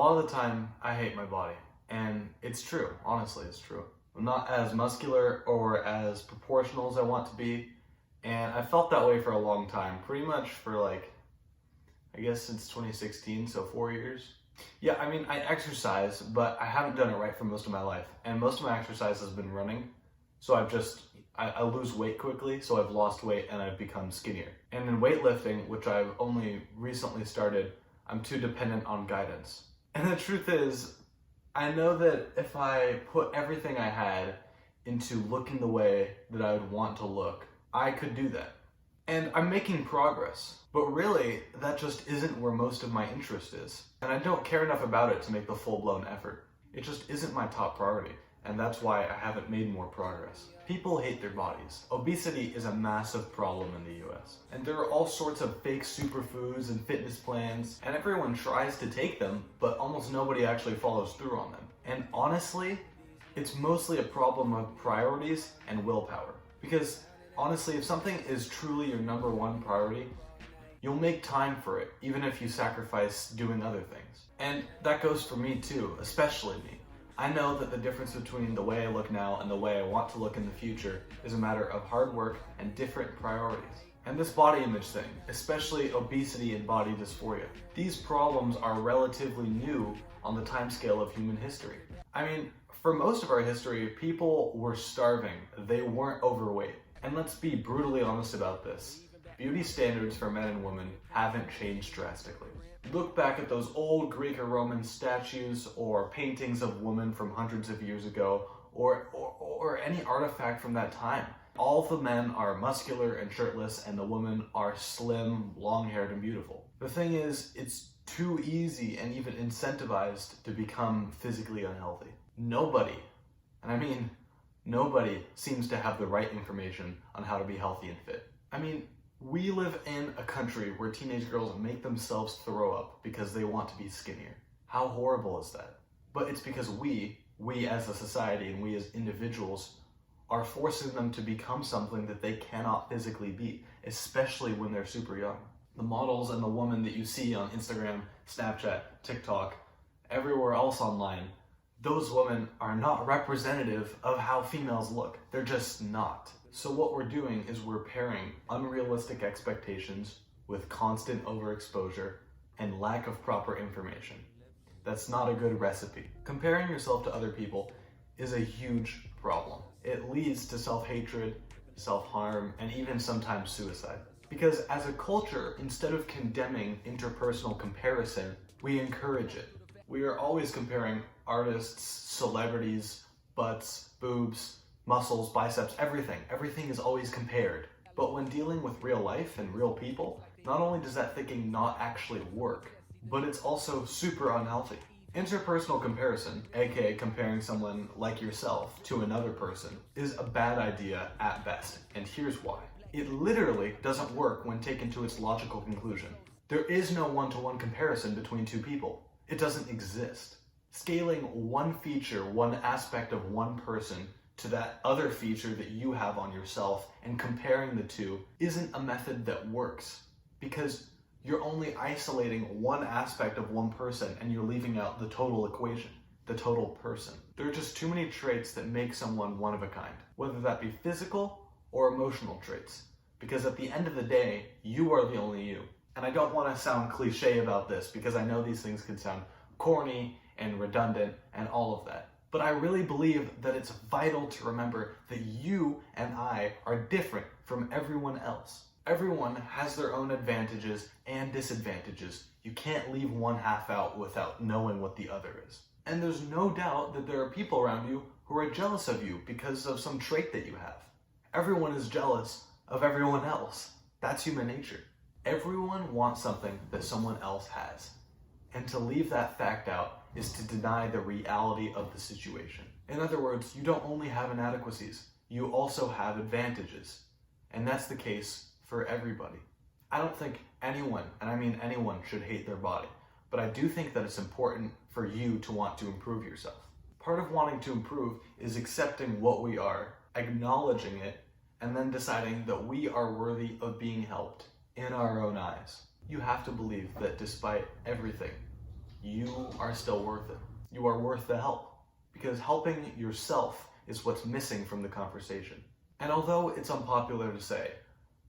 lot of the time, I hate my body. And it's true, honestly, it's true. I'm not as muscular or as proportional as I want to be. And I felt that way for a long time, pretty much for like, I guess since 2016, so 4 years. Yeah, I mean, I exercise, but I haven't done it right for most of my life. And most of my exercise has been running. So I lose weight quickly, so I've lost weight and I've become skinnier. And in weightlifting, which I've only recently started, I'm too dependent on guidance. And the truth is, I know that if I put everything I had into looking the way that I would want to look, I could do that. And I'm making progress, but really, that just isn't where most of my interest is. And I don't care enough about it to make the full-blown effort. It just isn't my top priority, and that's why I haven't made more progress. People hate their bodies. Obesity is a massive problem in the US. And there are all sorts of fake superfoods and fitness plans, and everyone tries to take them, but almost nobody actually follows through on them. And honestly, it's mostly a problem of priorities and willpower. Because honestly, if something is truly your number one priority, you'll make time for it, even if you sacrifice doing other things. And that goes for me too, especially me. I know that the difference between the way I look now and the way I want to look in the future is a matter of hard work and different priorities. And this body image thing, especially obesity and body dysphoria, these problems are relatively new on the timescale of human history. I mean, for most of our history, people were starving, they weren't overweight. And let's be brutally honest about this. Beauty standards for men and women haven't changed drastically. Look back at those old Greek or Roman statues or paintings of women from hundreds of years ago, or any artifact from that time. All the men are muscular and shirtless, and the women are slim, long-haired, and beautiful. The thing is, it's too easy and even incentivized to become physically unhealthy. Nobody, and I mean nobody, seems to have the right information on how to be healthy and fit. I mean, we live in a country where teenage girls make themselves throw up because they want to be skinnier. How horrible is that? But it's because we as a society and we as individuals are forcing them to become something that they cannot physically be, especially when they're super young. The models and the women that you see on Instagram, Snapchat, TikTok, everywhere else online, those women are not representative of how females look. They're just not. So what we're doing is we're pairing unrealistic expectations with constant overexposure and lack of proper information. That's not a good recipe. Comparing yourself to other people is a huge problem. It leads to self-hatred, self-harm, and even sometimes suicide. Because as a culture, instead of condemning interpersonal comparison, we encourage it. We are always comparing artists, celebrities, butts, boobs, muscles, biceps, everything. Everything is always compared. But when dealing with real life and real people, not only does that thinking not actually work, but it's also super unhealthy. Interpersonal comparison, aka comparing someone like yourself to another person, is a bad idea at best, and here's why. It literally doesn't work when taken to its logical conclusion. There is no one-to-one comparison between two people. It doesn't exist. Scaling one feature, one aspect of one person to that other feature that you have on yourself and comparing the two isn't a method that works, because you're only isolating one aspect of one person and you're leaving out the total equation, the total person. There are just too many traits that make someone one of a kind, whether that be physical or emotional traits, because at the end of the day, you are the only you. And I don't want to sound cliche about this because I know these things can sound corny and redundant and all of that. But I really believe that it's vital to remember that you and I are different from everyone else. Everyone has their own advantages and disadvantages. You can't leave one half out without knowing what the other is. And there's no doubt that there are people around you who are jealous of you because of some trait that you have. Everyone is jealous of everyone else. That's human nature. Everyone wants something that someone else has. And to leave that fact out is to deny the reality of the situation. In other words, you don't only have inadequacies, you also have advantages. And that's the case for everybody. I don't think anyone, and I mean anyone, should hate their body, but I do think that it's important for you to want to improve yourself. Part of wanting to improve is accepting what we are, acknowledging it, and then deciding that we are worthy of being helped in our own eyes. You have to believe that despite everything, you are still worth it. You are worth the help, because helping yourself is what's missing from the conversation. And although it's unpopular to say,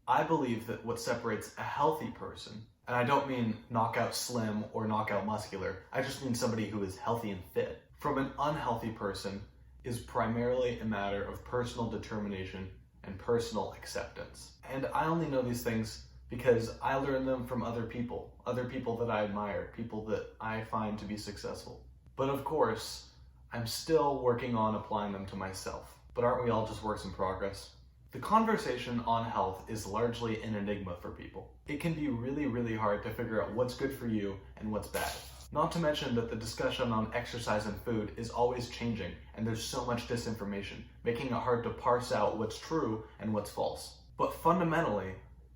I believe that what separates a healthy person, and I don't mean knockout slim or knockout muscular, I just mean somebody who is healthy and fit, from an unhealthy person is primarily a matter of personal determination and personal acceptance. And I only know these things because I learned them from other people that I admire, people that I find to be successful. But of course, I'm still working on applying them to myself. But aren't we all just works in progress? The conversation on health is largely an enigma for people. It can be really, really hard to figure out what's good for you and what's bad. Not to mention that the discussion on exercise and food is always changing, and there's so much disinformation, making it hard to parse out what's true and what's false. But fundamentally,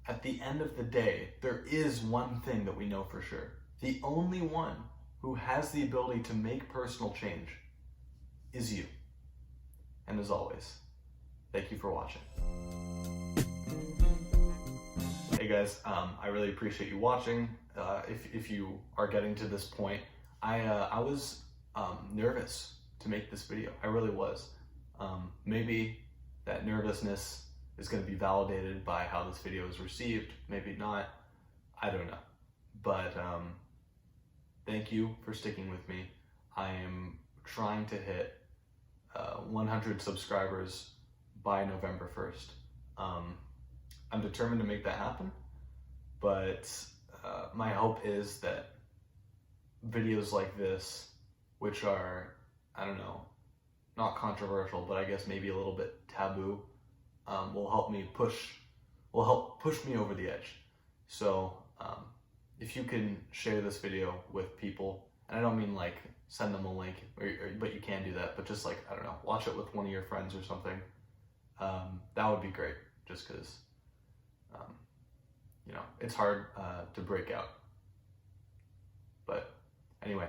at the end of the day, there is one thing that we know for sure. The only one who has the ability to make personal change is you. And as always, thank you for watching. Hey guys, I really appreciate you watching. If you are getting to this point, I was nervous to make this video. I really was. Maybe that nervousness is going to be validated by how this video is received. Maybe not. I don't know. But thank you for sticking with me. I am trying to hit 100 subscribers by November 1st. I'm determined to make that happen, but my hope is that videos like this, which are, I don't know, not controversial, but I guess maybe a little bit taboo, will help push me over the edge. So if you can share this video with people, and I don't mean like send them a link, but you can do that, but just like, I don't know, watch it with one of your friends or something. That would be great, just because, you know, it's hard to break out. But anyway,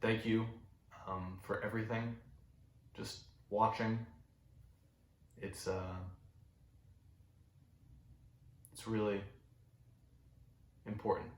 thank you for everything, just watching. It's really important.